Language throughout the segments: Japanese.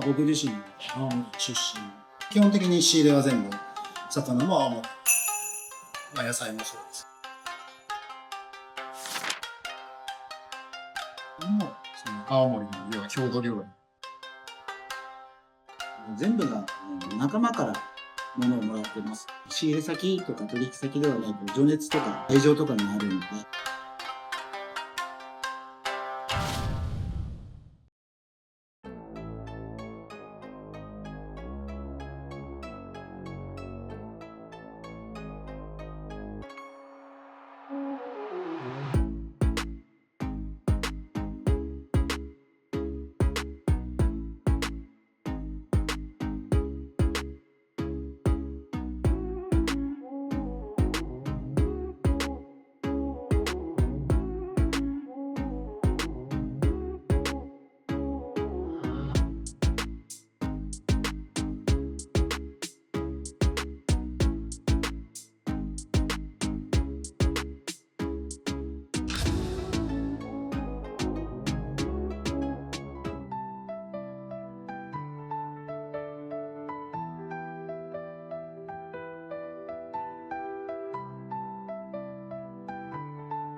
僕自身も青森出身。基本的に仕入れは全部魚も青森、野菜もそうです。もうその青森の要は郷土料理。全部が仲間から物をもらってます。仕入れ先とか取引先ではなく情熱とか愛情とかにあるので。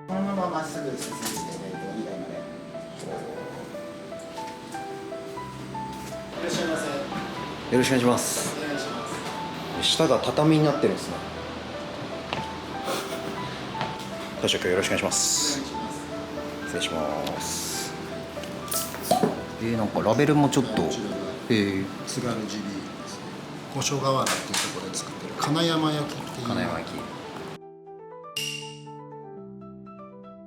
このまままっすぐ進んで2台まで。いらっしゃいませ。よろしくお願いします。お願いします。下が畳になってるんですね。大将、今日よろしくお願いします。失礼します。なんかラベルもちょっと津軽地ビールですね。五所川原っていうところで作ってる金山焼きっていう。金山焼き。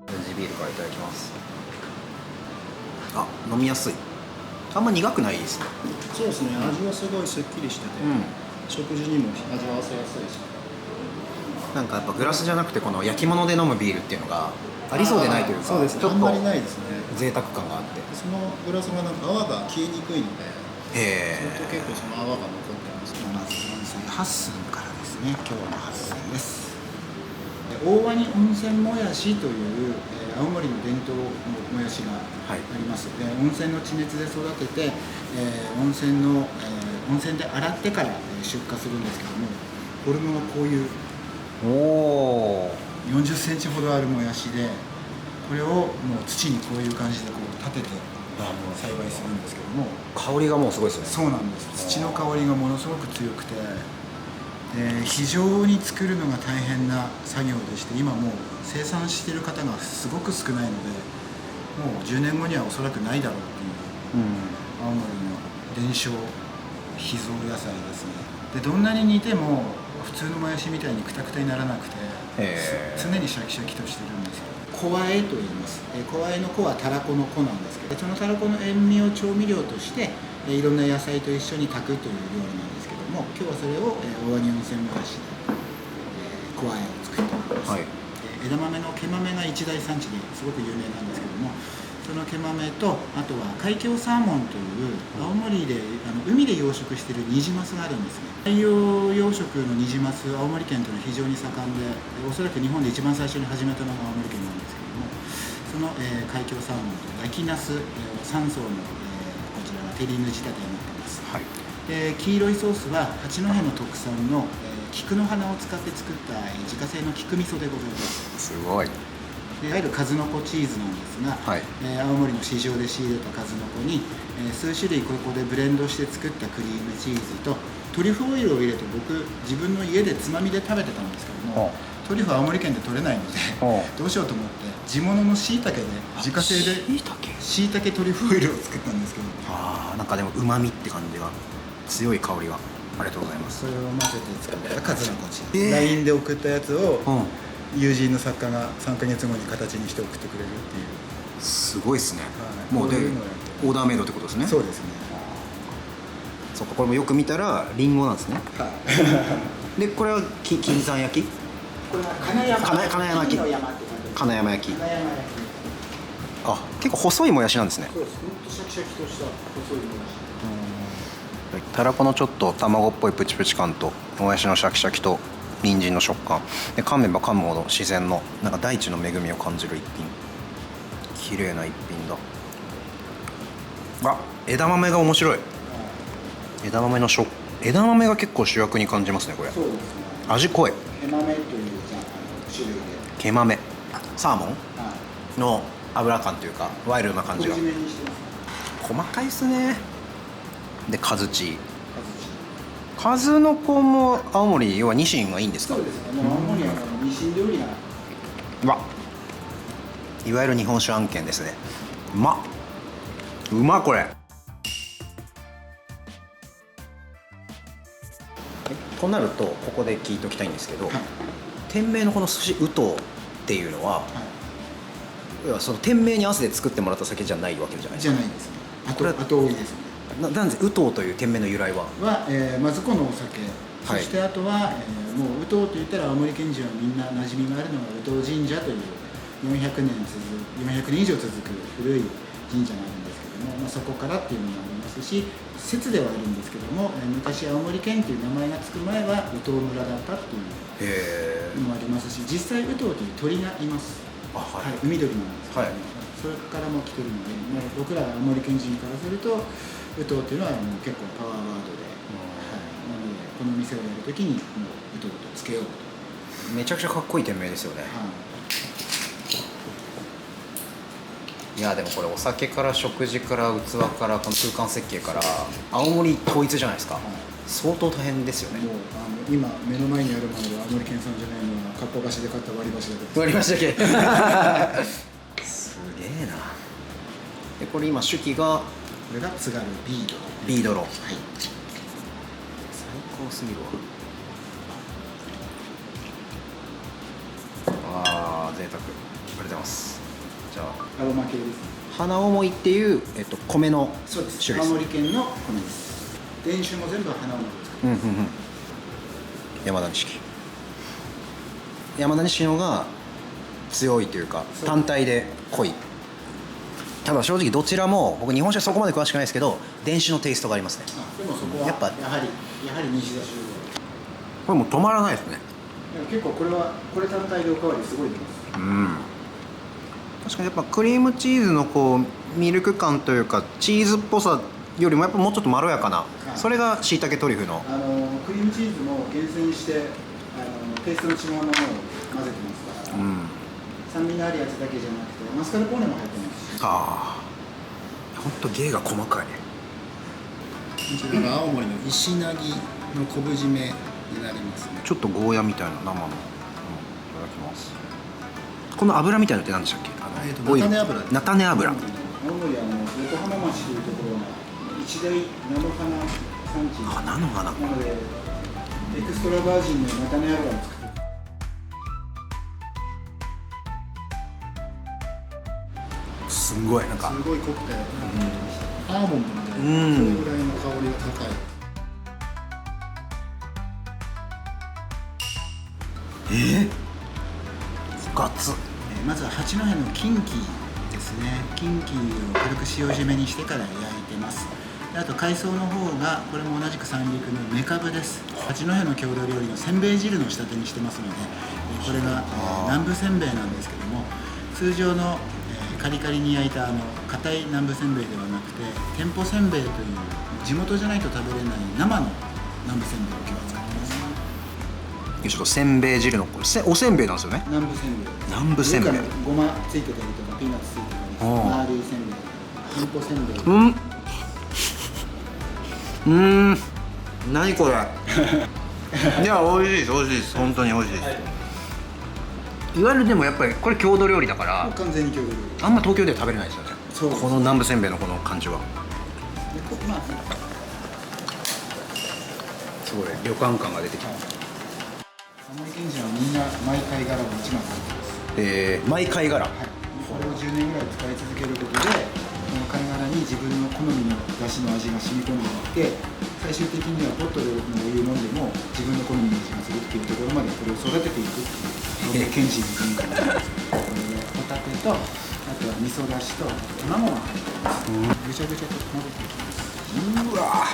地ビールからいただきます。あ、飲みやすい。あんま苦くないですね。そうですね。味はすごいすっきりしてて、食事にも味わわせやすいし。なんかやっぱグラスじゃなくてこの焼き物で飲むビールっていうのがありそうでないというか、そうですね。ちょっとあんまりないですね。贅沢感があって。そのグラスがなんか泡が消えにくいので、ずっと結構その泡が残ってます。まず温泉8寸からですね。今日の8寸です。大鰐温泉もやしという、青森の伝統のもやしがあります。温泉の地熱で育てて、温泉で洗ってから出荷するんですけども、フォルムはこういう40センチほどあるもやしで、これをもう土にこういう感じでこう立てて栽培するんですけども、香りがもうすごいですね。そうなんです。土の香りがものすごく強くて、非常に作るのが大変な作業でして、今もう生産している方がすごく少ないので、もう10年後にはおそらくないだろうっていう、青森の伝承秘蔵野菜ですね。でどんなに煮ても普通のもやしみたいにクタクタにならなくて、常にシャキシャキとしてるんですよ。小和えと言います。小和えの子はたらこの子なんですけど、そのたらこの塩味を調味料としていろんな野菜と一緒に炊くという料理なんですけども、今日はそれを大鰐温泉もやしで小和えを作っております。枝豆の毛豆が一大産地ですごく有名なんですけども、その毛豆とあとは海峡サーモンという青森で海で養殖しているニジマスがあるんですね。海洋養殖のニジマス、青森県というのは非常に盛んで、おそらく日本で一番最初に始めたのが青森県なんですけども、その、海峡サーモンと焼きナス、3層の、こちらは照りぬ仕立てになっています。黄色いソースは八戸の特産の、菊の花を使って作った自家製の菊味噌でございます。すごい。いわゆる数の子チーズなんですが、青森の市場で仕入れた数の子に、数種類ここでブレンドして作ったクリームチーズとトリュフオイルを入れて、僕自分の家でつまみで食べてたんですけども、トリュフは青森県で取れないのでどうしようと思って地物のしいたけで自家製でしいたけトリュフオイルを作ったんですけど、なんかでもうまみって感じが強い香りが。ありがとうございます。それを混ぜて作った数の子チーズ、LINE で送ったやつを、友人の作家が3ヶ月後に形にして送ってくれるっていう。すごいですね。もうでオーダーメイドってことですね。そうですね。そうか、これもよく見たらリンゴなんですね。でこれは金山焼き。これは金山焼き。金山焼き。あ、結構細いもやしなんですね。そうです。ほんとシャキシャキとした細いもやし。たらこのちょっと卵っぽいプチプチ感ともやしのシャキシャキと人参の食感で、噛めば噛むほど自然のなんか大地の恵みを感じる一品。綺麗な一品だ。枝豆が面白い。枝豆が結構主役に感じますねこれ。そうですね。味濃い。毛豆という種類で、毛豆サーモはいンの油感というかワイルドな感じが昆布締めにしてます。細かいっすね。でカズチ数数の子も青森要はニシンがいいんですか。そうですね。青森はニシン料理がうわいわゆる日本酒案件ですね。うまこれ。となるとここで聞いておきたいんですけど、はい店名のこの寿司うとうっていうのは、はい要はその店名に合わせて作ってもらった酒じゃないわけじゃないですか。じゃないですね。これは後追いですね。なんでうとうという店名の由来は。まずこのお酒、はいそしてあとは、もう宇東といったら青森県人はみんな馴染みがあるのが宇東神社という400年以上続く古い神社があるんですけども、そこからっていうのもありますし、説ではあるんですけども、昔青森県という名前がつく前は宇東村だったっていうへのもありますし、実際宇東という鳥がいます。あははい、海鳥なんですけど、はいそれからも来てるので、僕ら青森県人からすると宇東っていうのはもう結構パワーワードで、はい、なのでこの店をやるときにもう宇東とつけようと、めちゃくちゃかっこいい店名ですよね。いやでもこれお酒から食事から器からこの空間設計から青森統一じゃないですか。相当大変ですよね。もう今目の前にあるもので青森県産じゃないのはかっぱ橋で買った割り箸だけ割りましたっけすげえな。でこれ今手記がこれが津軽ビードロ。ビードロ。はい、最高すぎるわ。あー贅沢。ありがとうございます。じゃあアロマ系ですね。花思いっていう、米のそうです。種類です。青森県の米です。伝酒も全部花を作ってます。山田錦のが強いというかそう単体で濃い。ただ正直どちらも僕日本酒はそこまで詳しくないですけど伝酒のテイストがありますね。でもそこはやっぱやはり西田修これもう止まらないですね。結構これ単体でおかわりすごい出ます。確かにやっぱクリームチーズのこうミルク感というかチーズっぽさよりもやっぱもうちょっとまろやかな、それがしいたけトリュフのクリームチーズも厳選してテイストの違うものを混ぜてますから、酸味のあるやつだけじゃなくてマスカルポーネも入ってますし、ほんと芸が細かい。こちらが青森の石なぎの昆布締めになりますね。ちょっとゴーヤみたいな生の、いただきます。この油みたいなのって何でしたっけ。菜種油です。菜種油。青森は横浜町というところが一大菜の花産地菜の花。なのでエクストラバージンの菜種油を作ってすごいなんかすごい濃くて、アーモンドみたいな、それぐらいの香りが高い。ガツ。まずは八戸のキンキですね。キンキを軽く塩締めにしてから焼いてます。であと海藻の方がこれも同じく三陸のメカブです。八戸の郷土料理のせんべい汁の仕立てにしてますので、これが南部せんべいなんですけども、通常のカリカリに焼いた硬い南部せんべいではなくて店舗せんべいという地元じゃないと食べれない生の南部せんべいを今日は使ってます。ちょっとせんべい汁のおせんべいなんですよね。南部せんべい。南部せんべい。上からごまついてたりとかピーナッツついてたり丸いせんべい、店舗せんべい。何これいや美味しいです美味しいです。本当に美味しいです、いわゆるでもやっぱりこれ郷土料理だから完全に郷土料理。あんま東京では食べれないですよね。そうですこの南部せんべいのこの感じはすごい旅館感が出てきます。青森県人はみんなマイ貝殻を一番食べてます。マイ貝殻。これを10年ぐらい使い続けることでこの貝殻に自分の好みの出汁の味が染み込んでいって、最終的にはポットでのお湯飲んでも自分の好みの味がするっていうところまでこれを育てていくっていう青森県人の文化なんですけど、これでホタテとあとは味噌だしと卵が入ってます。ぐちゃぐちゃと混ぜていきます。うわ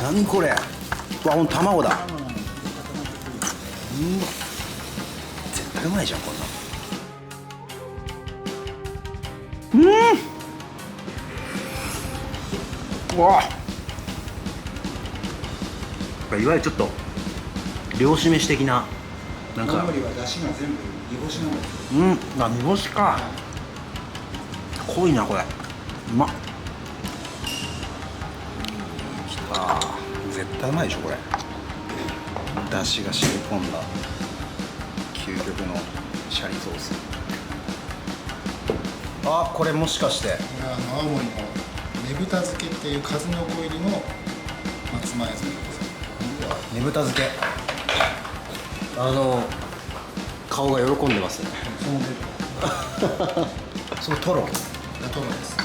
何これ。わほんと卵だ。卵が絶対うまいじゃんこんな。うわいわゆるちょっと漁師飯的ななんか青森は出汁が全部煮干しなんですよ。煮干しか濃いなこれ。うまっ。きた。絶対うまいでしょこれ。出汁が染み込んだ究極のシャリソース。あ、これもしかしてこれは青森のねぶた漬けっていう数の子入りの松前漬けです。ねぶた漬け。顔が喜んでますね。そのねそのトロぶたトロです。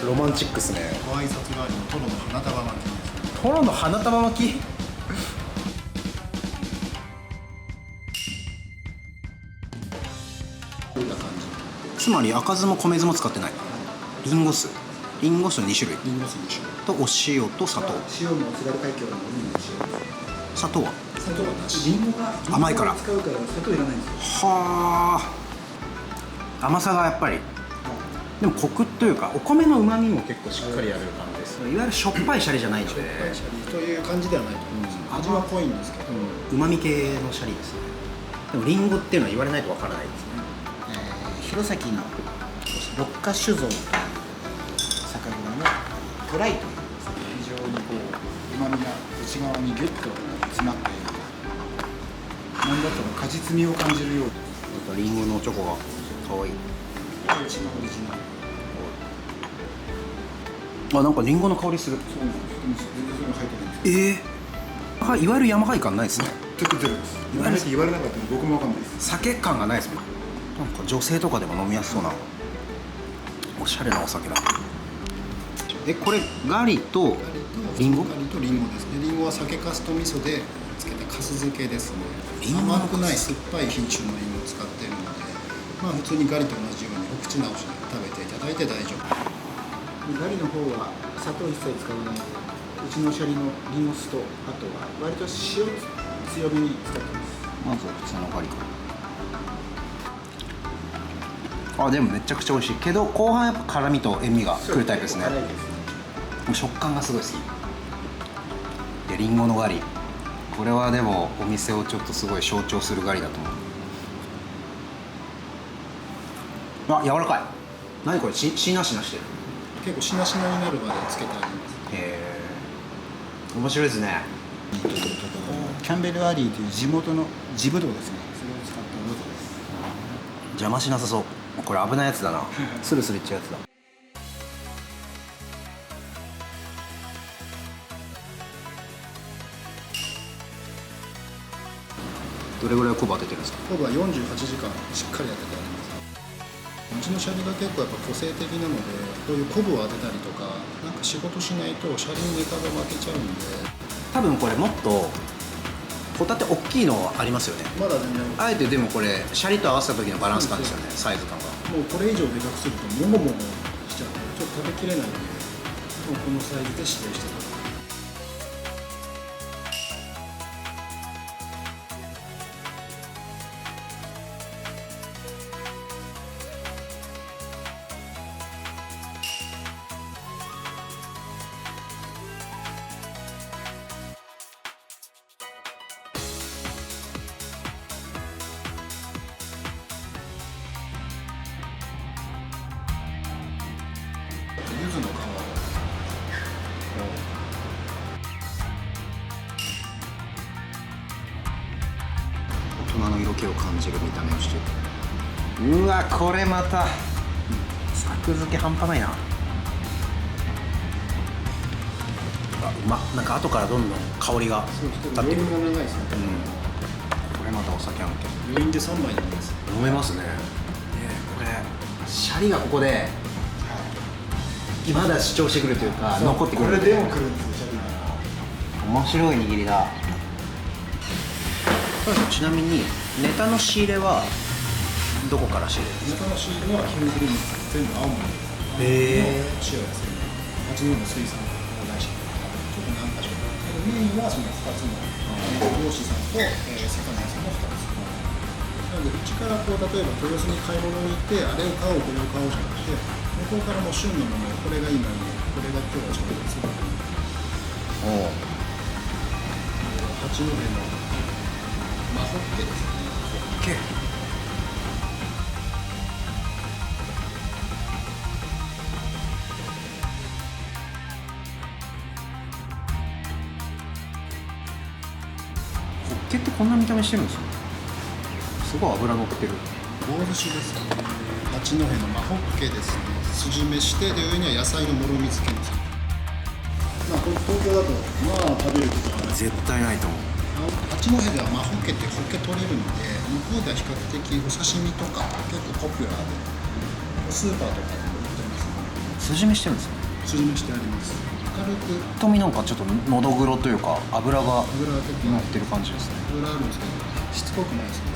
ロマンチックっすね。ご挨拶代わりのトロの花束巻きです。トロの花束巻き。こういった感じ。つまり赤酢も米酢も使ってない。リンゴ酢2種類リンゴ酢2種類。とお塩と砂糖。塩も津軽海峡の海の塩です。砂糖は砂糖はなし。リンゴが甘いから使うから砂糖いらないんですよ。はあ。甘さがやっぱりでもコクというかお米の旨味も結構しっかりある感じです。いわゆるしょっぱいシャリじゃないのでという感じではないと思います。味は濃いんですけど、うまみ系のシャリですね。でもリンゴっていうのは言われないとわからないですね。弘前の六花酒造という酒蔵のトライという非常にこう旨味が内側にギュッと詰まっている、なんだったら果実味を感じるような、リンゴのチョコが可愛い。一番オリジナル。あ、なんかリンゴの香りする。そうなんです。全然それが入ってないんですけど。いわゆる山貝感ないですね。全くゼロです。言われなかったら僕もわかんないです。酒感がないですもん。なんか女性とかでも飲みやすそうなおしゃれなお酒だ。これガリとリンゴ？ガリとリンゴですね。リンゴは酒粕と味噌で漬けた粕漬けですね。リンゴの甘くない酸っぱい品種のリンゴを使っているので、まあ普通にガリと同じようにお口直しで食べていただいて大丈夫。ガリの方は砂糖一切使わないで、うちのシャリのリンゴ酢と、あとは割と塩強めに使ってます。まずは普通のガリから。でもめちゃくちゃ美味しいけど後半やっぱ辛みと塩味がくるタイプですね。辛いですね。もう食感がすごい好きで、リンゴのガリ、これはでもお店をちょっとすごい象徴するガリだと思う。柔らかい。何これ、しなしなしてる。結構しなしなになるまで漬けてあります。へえ、面白いですね。キャンベルアリーという地元の地ぶどうですね。それを使ったぶどうです。邪魔しなさそう。これ危ないやつだな。スルスルいっちゃうやつだ。どれぐらい昆布当ててるんですか？昆布は48時間しっかり当ててあります。うちのシャリが結構やっぱ個性的なので、こういう昆布を当てたりとか、なんか仕事しないとシャリにネタが負けちゃうんで、多分これもっとホタテ大きいのありますよね。まだ全然あえてでもこれシャリと合わせた時のバランス感ですよね。サイズ感が。もうこれ以上でかくするともももしちゃってちょっと食べきれないので、もうこのサイズで指定してください。柚子の皮を大人の色気を感じる見た目をしてる。うわ、これまた作付け半端ないな。うまっ。なんか後からどんどん香りが立ってくる。余韻が長いですね。これまたお酒あんけ余韻で3枚なんです。飲めますね。これシャリがここでまだ主張してくるというか残ってくる。これでも来るんですよ、シャリが。面白い握りだ。ちなみにネタの仕入れはどこから仕入れるんですか？中の仕入れは基本的に全部青森の塩やすい八戸の水産会社ちょっと何か所かメインはその2つの漁師さんと魚屋さんの2つでうちからこう例えば豊洲に買い物に行ってあれを買おうこれを買おうじゃなくて向こうからもう旬のものをこれが今いいこれが今日はちょうどいいですおお。八戸のマホッケですね。けホッケってこんな見た目してるんですか？すごい脂乗ってる。棒寿司ですね。八戸のマホッケですね。筋飯してで上には野菜のもろみ付けです。まあこれ東京だとまあ食べることはない。絶対ないと思う。八戸ではマホッケってホッケ取れるので向こうでは比較的お刺身とか結構ポピュラーでスーパーとかでも売ってますね。筋目してるんですか？筋飯してあります。軽くとみなんかちょっとのどぐろというか脂が油が結構乗ってる感じですね。油あるんですけどしつこくないですね。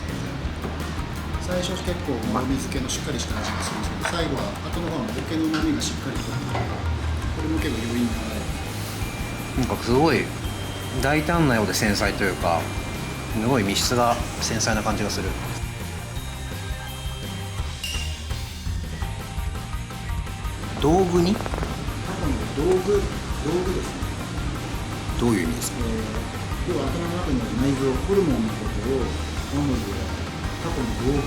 最初結構もみ漬けのしっかりした味がするんですけど最後は後の方はホッケの旨味がしっかりとこれも結構余韻がある。なんかすごい大胆なようで繊細というかすごい密質が繊細な感じがする。道具に多分道具ですね。どういう意味ですか？要は頭の中にある内臓ホルモンのことを青森ではタコの道具。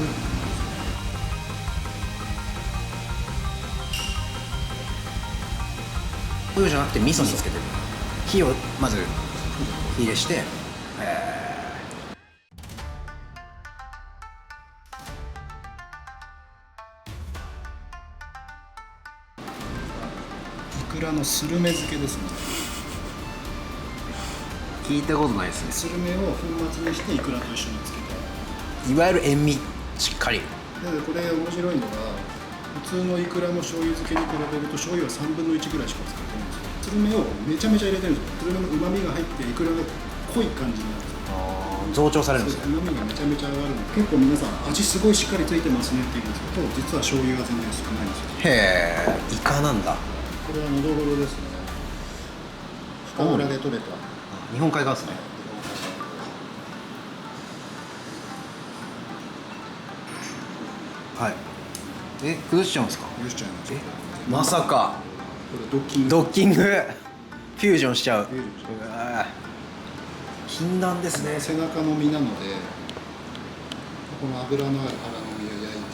醤油じゃなくて味噌につけてる。火をまず火入れして、イクラのスルメ漬けですね。聞いたことないですね。スルメを粉末にしてイクラと一緒につけていわゆる塩味しっかり。でこれ面白いのが普通のイクラの醤油漬けに比べると醤油は3分の1ぐらいしか使ってないんですよ。スルメをめちゃめちゃ入れてるんですよ。スルメの旨味が入ってイクラが濃い感じになるんですよ。増長されるんですね。旨味がめちゃめちゃ上がるので結構皆さん味すごいしっかりついてますねって言うんですけど実は醤油が全然少ないんですよ。へえ、イカなんだ。これはのどぐろですね。深浦で取れた日本海側ですね。はい。崩しちゃうんですか？許しちゃいます。まさかこれドッキングドッキングフュージョンしちゃう。フュージョンしちゃううわー禁断ですね。背中の身なのでこの脂のある腹の身を焼いて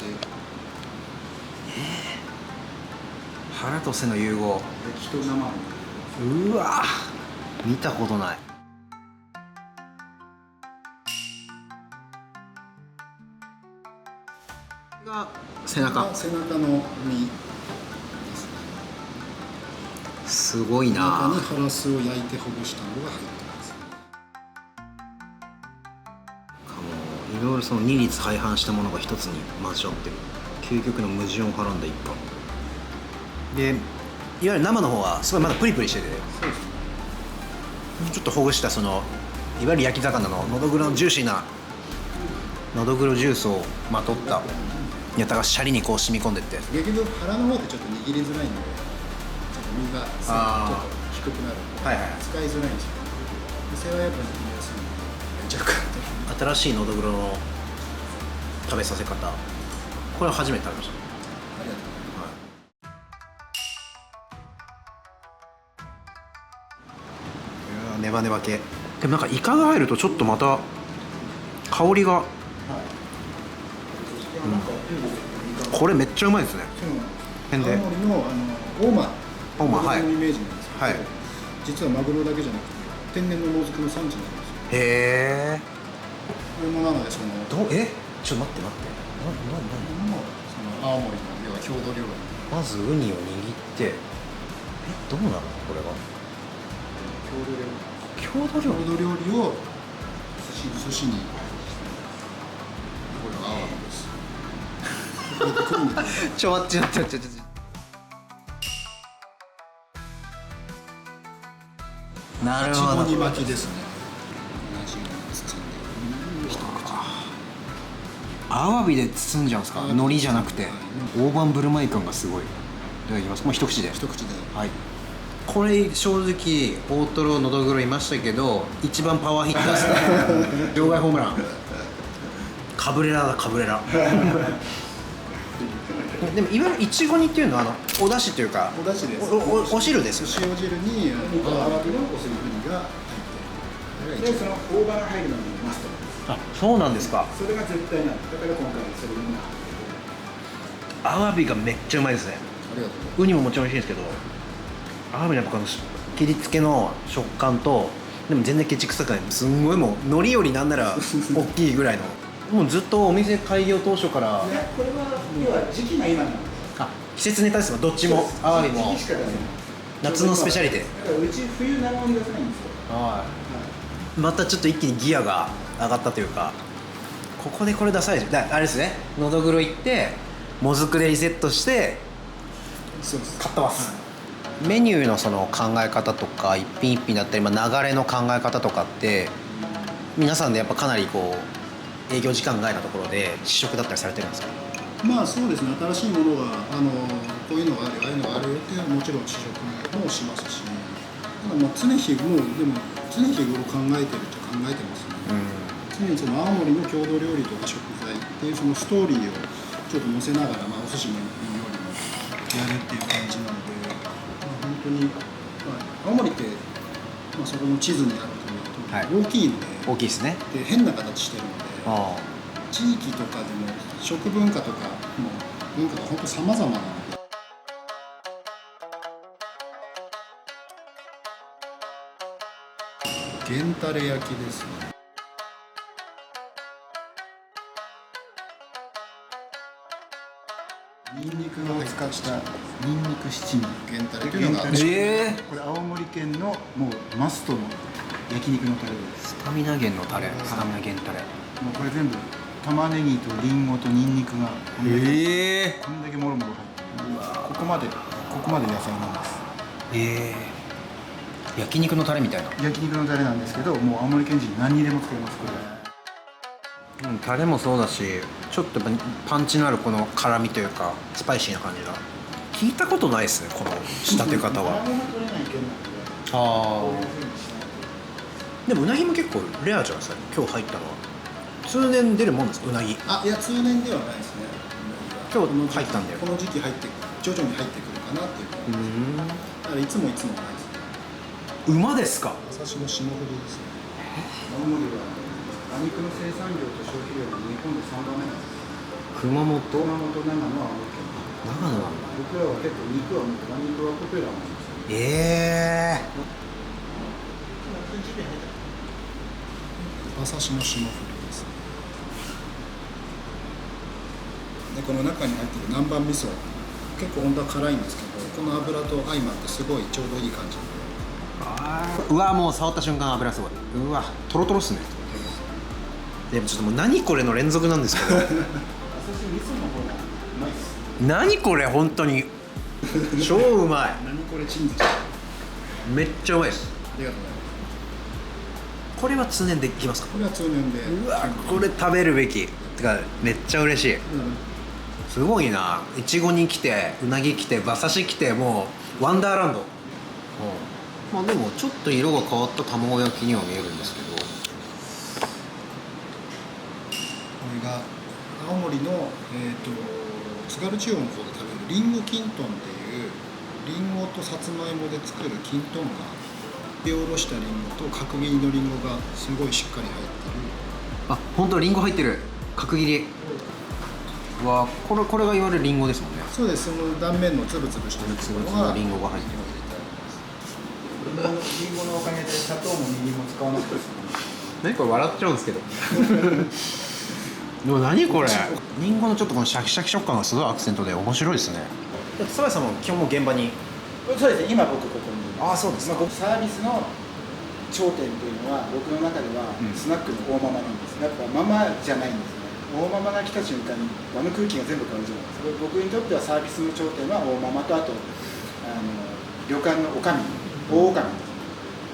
腹と背の融合。液と生うわー見たことない。が背中。背中の身すごい中な。にハラスを焼いてほぐしたのが入ってます。いろいろその二律背反したものが一つに混ざってる究極の矛盾をはらんだ一貫で、いわゆる生の方はすごいまだプリプリしてて、そうですね。ちょっとほぐしたそのいわゆる焼き魚ののどぐろのジューシーなのどぐろジュースをまとったやたがシャリにこう染み込んでって、結局腹の方ってちょっと握りづらいんでちょっと身がちょっと低くなるんで、はいはい、使いづらいんですよ。背はやっぱ握りやすいんでめちゃくちゃ新しいのどぐろの食べさせ方、これは初めて食べました。ありがとうございます。ネバネバ系でもなんかイカが入るとちょっとまた香りが、これめっちゃうまいですね。変で青森の大間大間、はいのイメージなんですけど、はい、実はマグロだけじゃなくて天然のもずくの産地なんですよ。へえ。これもなのでそのちょっと待ってその青森の要は郷土料理。まずウニを握ってどうなるのこれは。郷土料理。郷土料理を寿司にこれはアワビです。ちょ待ってなるほど。煮巻きですね。同じように包んで一口。アワビで包んじゃうんですか？海苔じゃなくて。大盤振る舞い感がすごい。いただきます。もう一口で。一口で。はい。これ正直大トロのどぐろいましたけど一番パワーヒッターですね。場外ホームラン。カブレラだカブレラでもいわゆるいちご煮っていうのはお出汁というかお出汁です。お汁ですよね。塩汁にアワビのおすりぶりが入ってでその大葉が入るのがマストなんです。あ、そうなんですか。それが絶対なんです。だから今回それになってアワビがめっちゃうまいですね。ありがとうございます。ウニももちろん美味しいんですけど、アワビのやっぱこの切り付けの食感と、でも全然ケチくさくない、すんごいもう海苔よりなんなら大きいぐらいのもうずっとお店開業当初からいやこれは要は時期が今なんです。あ季節ネタですもん、どっちもアワビも時期しか出せない。夏のスペシャリテ。だからうち冬生もり出せないんですよ。はいまたちょっと一気にギアが上がったというか、ここでこれ出されるだあれですね、のどぐろ行ってもずくでリセットしてそうです。買ってます、メニューのその考え方とか一品一品だったり、流れの考え方とかって皆さんでやっぱかなりこう営業時間外のところで試食だったりされてるんですか？まあそうですね、新しいものがこういうのがあるよ、ああいうのがあるよっていうのはもちろん試食もしますし、ただまあ常日頃考えてるっちゃ考えてますね、常にその青森の郷土料理とか食材っていうそのストーリーをちょっと載せながら、お寿司の料理もやるっていう感じなので、本当に、青森って、そこの地図にあるとはい大きいので、大きいですね。で変な形してるので、あ地域とかでも食文化とかも文化が本当様々なので、源たれ焼きですね。ニンニクを使ったニンニク七味。源たれというのがこれ青森県のもうマストの焼肉のタレです。スタミナ源のタレ、スタミナ源タレ。もうこれ全部玉ねぎとリンゴとニンニクがこんだけ、こんだけもろもろ入ってる。ここまで野菜なんです。焼肉のタレみたいな。焼肉のタレなんですけど、もう青森県人何にでも使えますこれ。タレもそうだし、ちょっとやっぱパンチのあるこの辛みというかスパイシーな感じが聞いたことないですね、この仕立て方は。何も取れない県なので。あこういう風にしてでもうなぎも結構レアじゃないですか、今日入ったのは。通年出るもんですか、うなぎ。いや通年ではないですね。今日入ったんだよ。この時期徐々に入ってくるかなっていう感じです。だからいつもないですね。馬ですか。馬刺しの霜降りですね。青森は馬肉の生産量と消費量が日本で3番目なんです。熊本、熊本、長野、青森県。長野なんだ。僕らは結構肉はもう馬肉はポピュラーなんですよ。馬刺しの霜降りですね。でこの中に入ってる南蛮味噌、結構本当は辛いんですけど、この油と相まってすごいちょうどいい感じ。うわ、もう触った瞬間油すごい。うわ、トロトロっすね。でもちょっともう何これの連続なんですけど馬刺し味噌の方がうまいです。何これ本当に超うまい。何これチンジ。めっちゃうまいです。ありがとうございます。これは通年できますか？これは通年で。うわ、これ食べるべき。てかめっちゃ嬉しい。すごいな。いちごに来て、うなぎ来て、馬刺し来て、もうワンダーランド。まあでもちょっと色が変わった卵焼きには見えるんですけど。これが青森の、津軽地方の方で食べるリンゴきんとんっていうリンゴとさつまいもで作るきんとんが、切りおろしたリンゴと角切りのリンゴがすごいしっかり入ってる。あ、本当リンゴ入ってる。角切り。うわ、これがいわゆるリンゴですもんね。そうです。その断面のつぶつぶしてるつぶつぶのリンゴが入ってる。リンゴのおかげで砂糖もみりんも使わなくてですね。何これ笑っちゃうんですけどでも何これ、リンゴのちょっとこのシャキシャキ食感がすごいアクセントで面白いですね。津林さんも基本もう現場に。そうですね、今僕ここにいます。そうですか。僕サービスの頂点というのは僕の中ではスナックの大ママなんです。やっぱママじゃないんですね。大ママが来た瞬間に場の空気が全部変わるじゃないですか。僕にとってはサービスの頂点は大ママと、あと旅館の女将、大女将、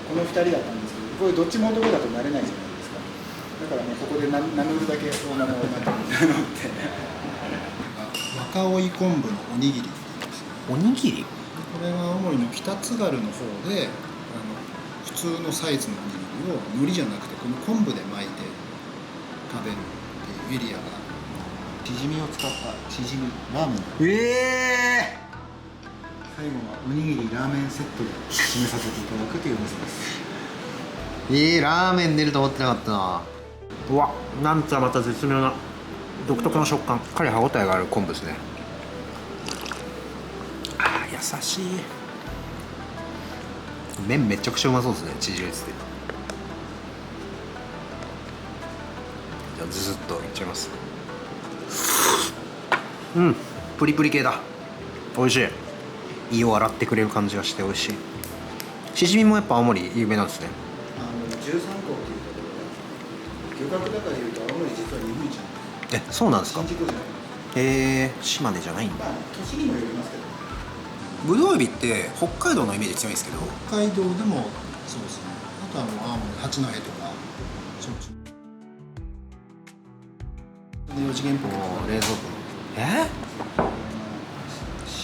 この2人だったんですけど、これどっちも男だとなれないじゃないですか。だからね、ここで名乗るだけ大ママを名乗って若追い昆布のおにぎりって言うんですよ。おにぎり。これが青森の北津軽の方で普通のサイズのおにぎりを海苔じゃなくてこの昆布で巻いて食べるっていうエリアがしじみを使ったしじみラーメン。最後はおにぎりラーメンセットで締めさせていただくというお店です。ラーメン出ると思ってなかったな。うわ、なんとはまた絶妙な独特の食感、しっかり歯応えがある昆布ですね。あー、優しい。麺めちゃくちゃうまそうですね、縮れてて。じゃあズズッといっちゃいます。うん、プリプリ系だ。美味しい。胃を洗ってくれる感じがして美味しい。しじみもやっぱ青森有名なんですね。13個っていうところで漁獲高でいうと青森実は日本一なんです。そうなんですか。新宿じゃないです。島根じゃないんだ。まあ土地にもよりますけど。ぶどうエビって北海道のイメージ強いんですけど、北海道でもそうですね。あとはもう青森八戸とかそっちで4次元っぽく冷蔵庫。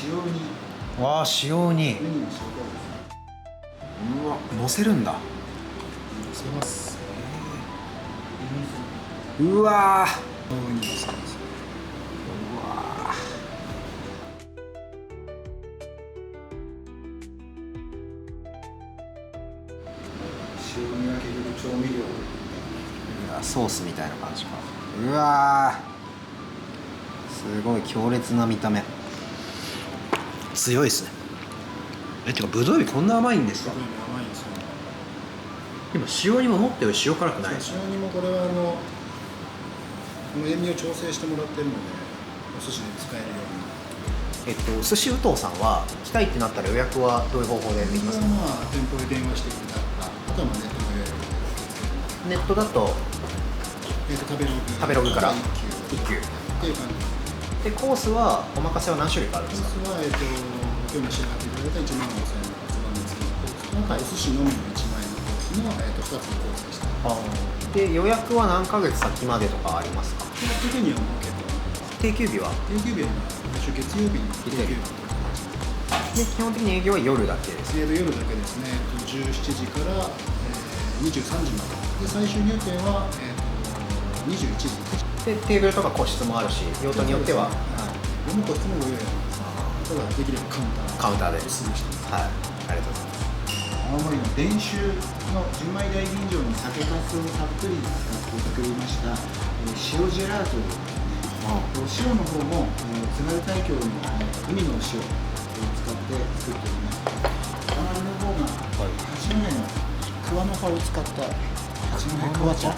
塩にわあ、塩に。ウニの塩辛ですね。うわ、乗せるんだ。乗せます。うわウニ乗せます。塩には結局調味料。ソースみたいな感じか。うわー、すごい強烈な見た目。強いですね。てかぶどうエビこんな甘いんですか。甘いんですよ。今塩にも持ってる塩辛くない。塩にもこれはこの塩味を調整してもらってるのでお寿司で使えるように。寿司うとうさんは来たいってなったら予約はどういう方法でできますか。まあ店舗で電話してくれたら、あとはまあネットの予約ネットだと食べログから1級1級っていう感じで、コースはお任せは何種類かあるんですか。コースは今日召し上がっていただいた1万5000円の骨盤の付きのコースと、お寿司のみの1万円のコースの、2つのコースでした。で、予約は何ヶ月先までとかありますか。基本的にはもう結構定休日は。定休日は毎週月曜日に定休日という形で、基本的に営業は夜だけです。で夜だけですね、17時から、23時までで、最終入店は、21時で、テーブルとか個室もあるし、用途によっては、どの個室もご用意あります。ただできればカウンターでおすすめしてます。はい、ありがとうございます。青森の伝州の純米大吟醸の酒粕をたっぷり使って作りました塩ジェラートですね。お塩の方も津軽海峡の海のお塩を使って作っております。隣の方が八戸の桑の葉を使った八戸桑茶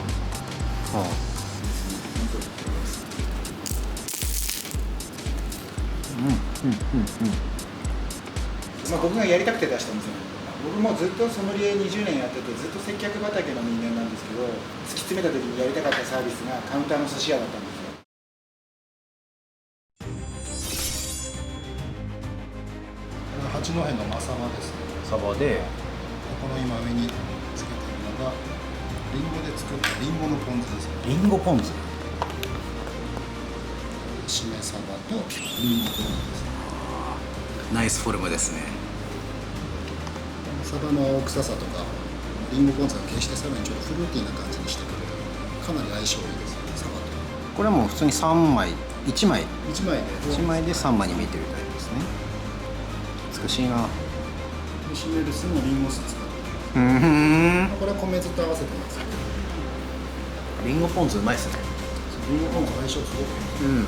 まあ僕がやりたくて出したお店なんで、僕もずっとソムリエ20年やっててずっと接客畑の人間なんですけど、突き詰めた時にやりたかったサービスがカウンターの寿司屋だったんですよ。八戸のマサバですね。サバで、この今上につけているのがリンゴで作ったリンゴのポン酢ですね。リンゴポン酢。しめサバとリンゴポン酢ですね。ナイスフォルムですね。サバの青臭さとかリンゴポン酢が決してさらにちょっとフルーティーな感じにしてくれる、かなり相性いいですね、サバと。これはもう普通に3枚、1枚1枚で1枚で3枚に見えてるタイプですね。美しいな。シメルスのリンゴ酢使ってこれは米酢と合わせてます。リンゴポン酢うまいですね。リンゴポン酢相性すごくいい。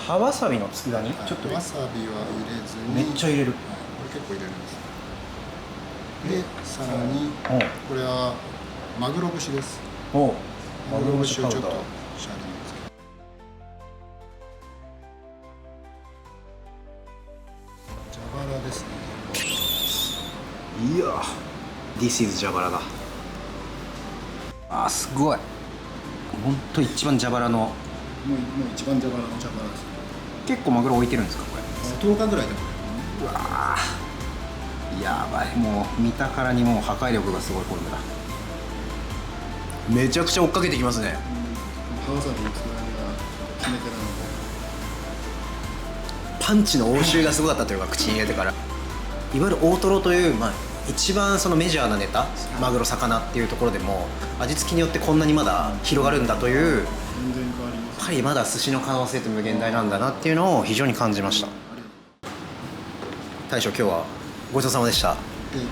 葉わさびの佃煮、ちょっとわさびは入れずにめっちゃ入れる。これ結構入れるんです。でさらにこれはマグロ節です。マグロ節をちょっとシャリにつけて、蛇腹ですね。いや This is 蛇腹だ。すごい。ほんと一番蛇腹の。もう一番蛇腹の蛇腹ですね。結構マグロ置いてるんですかこれ。10日ぐらいでも。うわやばい。もう見たからにもう破壊力がすごいフォルムだ。めちゃくちゃ追っかけてきますね。葉わさびの佃煮が決め手なので、パンチの応酬がすごかったというか口に入れてからいわゆる大トロという、一番そのメジャーなネタ、マグロ魚っていうところでも味付きによってこんなにまだ広がるんだという、やっ全然変わります。ぱりまだ寿司の可能性って無限大なんだなっていうのを非常に感じました。大将、今日はごちそうさまでした。こ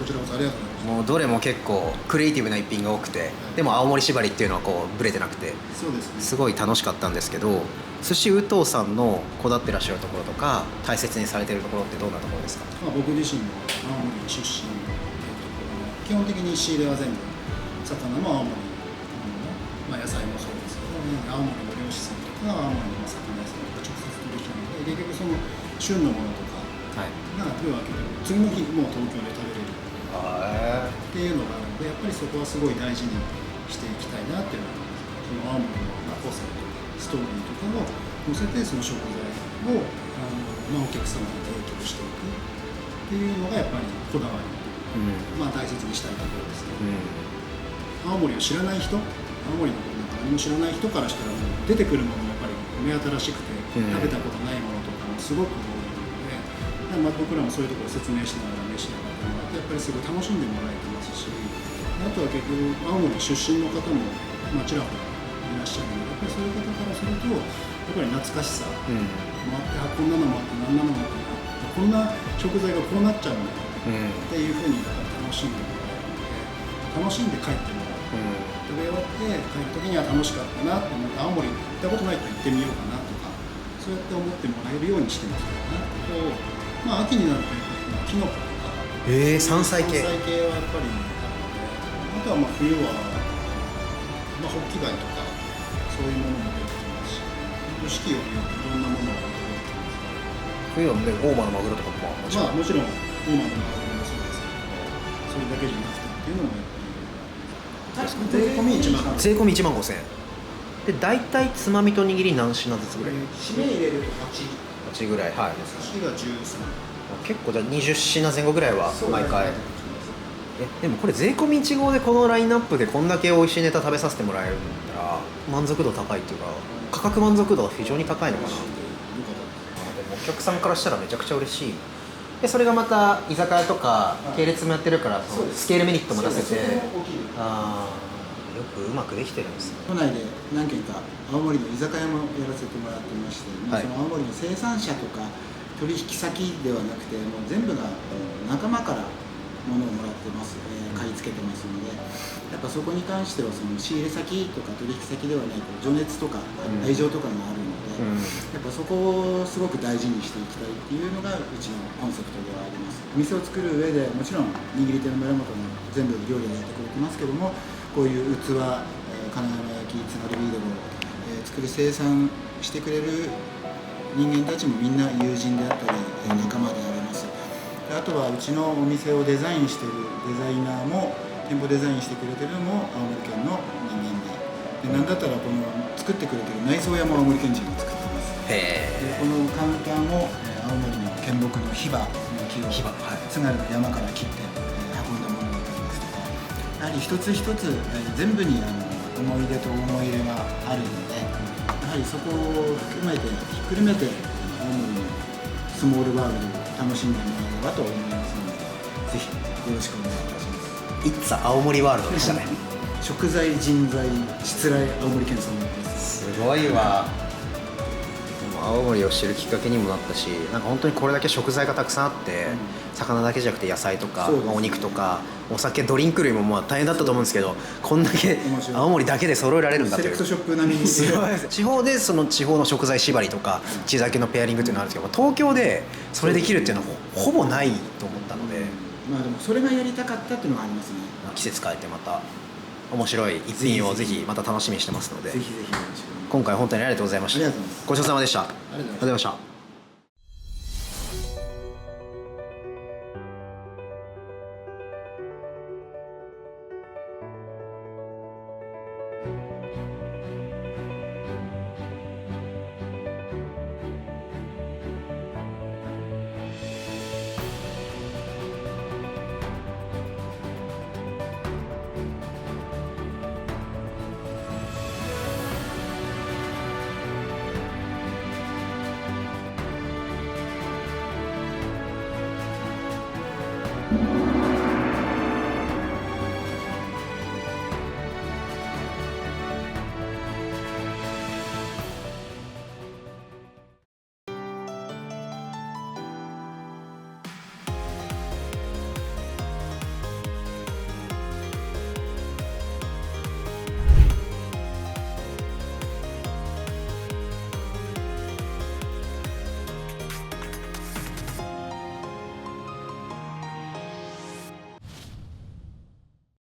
ちらこそありがとうございまもうどれも結構クリエイティブな一品が多くて、でも青森縛りっていうのはこうブレてなくて、す。そうですね。すごい楽しかったんですけど、寿司ウトウさんのこだわってらっしゃるところとか大切にされてるところってどんなところですか？僕自身も青森出身で、基本的に仕入れは全部魚も青森、野菜もそうですけど、青森の漁師さんとか青森の魚屋さんとか直接取引なので、結局その旬のものとかはい。が要は次の日もう東京で食べれるっていうのがあるので、やっぱりそこはすごい大事にしていきたいなっていうのは、その青森の個性とかストーリーとかを乗せて、その食材をお客様に提供していくっていうのがやっぱりこだわり、大切にしたいところですね。青森を知らない人、青森のことなんか何も知らない人からしたら、もう出てくるものもやっぱり目新しくて、食べたことないものとかもすごく多いので、僕らもそういうところを説明しながら召し上がってもらって、やっぱりすごい楽しんでもらえてますし、あとは結局青森出身の方もちらほらいらっしゃるので、やっぱりそういう方からするとやっぱり懐かしさもあって、こんなのもあって何なのもあってこんな食材がこうなっちゃうんだっていうふうにやっぱり楽しんでもらえるので、楽しんで帰ってもらう。食べ終わって帰る時には楽しかったなって思って、青森行ったことないと行ってみようかなとか、そうやって思ってもらえるようにしていきたいなと。秋になるとやっぱりキノコとか山菜系。山菜系はやっぱりあるので、あとは冬はホッキ貝とかそういうものも出てきますし、四季折々いろんなものが出てきます。冬はね、大間のマグロとかももちろん、もちろん大間のマグロもそうですけど、それだけじゃなくてっていうのもやっぱり税込み1万税込み1万5000円で、大体つまみと握り何品ずつぐらい？締め入れると8ぐらい。はい。刺身が13。結構じゃあ20品前後ぐらいは毎回。そうでもこれ税込み1号でこのラインナップでこんだけ美味しいネタ食べさせてもらえるんだったら満足度高いっていうか、価格満足度は非常に高いのかな。でもお客さんからしたらめちゃくちゃ嬉しい。でそれがまた居酒屋とか系列もやってるから、そのスケールメリットも出せて、よくうまくできてるんですよ。都内で何軒か青森の居酒屋もやらせてもらってまして、その青森の生産者とか取引先ではなくて、もう全部が仲間から物をもらってます、買い付けてますので、やっぱそこに関してはその仕入れ先とか取引先ではない情熱とか愛情とかがあるので、やっぱそこをすごく大事にしていきたいっていうのがうちのコンセプトではあります。お店を作る上でもちろん握り手の村本も全部料理をやってくれてますけども、こういう器、金山焼き、津軽ビードを作る生産してくれる人間たちもみんな友人であったり仲間であります。あとはうちのお店をデザインしているデザイナーも店舗デザインしてくれてるのも青森県の人間で、なんだったらこの作ってくれてる内装屋も青森県人が作ってます。でこのカウンターも青森の県木のヒバの木を津軽の山から切って運んだものだったりですとか、やはり一つ一つ全部に思い出と思い入れがあるので、やはりそこをひっくるめて青森のスモールワールドを楽しんでもらえればと思いますので、ぜひよろしくお願いいたします。It's a 青森ワールドでしたね。食材、人材、しつらい青森県産です。すごいわ。青森を知るきっかけにもなったし、なんか本当にこれだけ食材がたくさんあって、魚だけじゃなくて野菜とか、お肉とかお酒、ドリンク類もまあ大変だったと思うんですけど、こんだけ青森だけで揃えられるんだっていう。セレクトショップ並みにすごいです。地方でその地方の食材縛りとか地酒のペアリングっていうのがあるんですけど、東京でそれできるっていうのはほぼないと思ったので、でもそれがやりたかったっていうのがありますね。季節変えてまた面白い一品をぜひまた楽しみにしてますので、ぜひぜひよろしく。今回本当にありがとうございました。ありがとうございます。ごちそうさまでした。あありがとうございました。りがとうございました。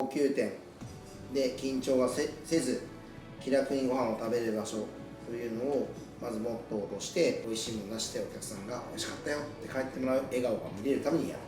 高級店で緊張がせず気楽にご飯を食べれる場所というのをまずモットーとして、美味しいもの出してお客さんが美味しかったよって帰ってもらう笑顔が見れるためにやる。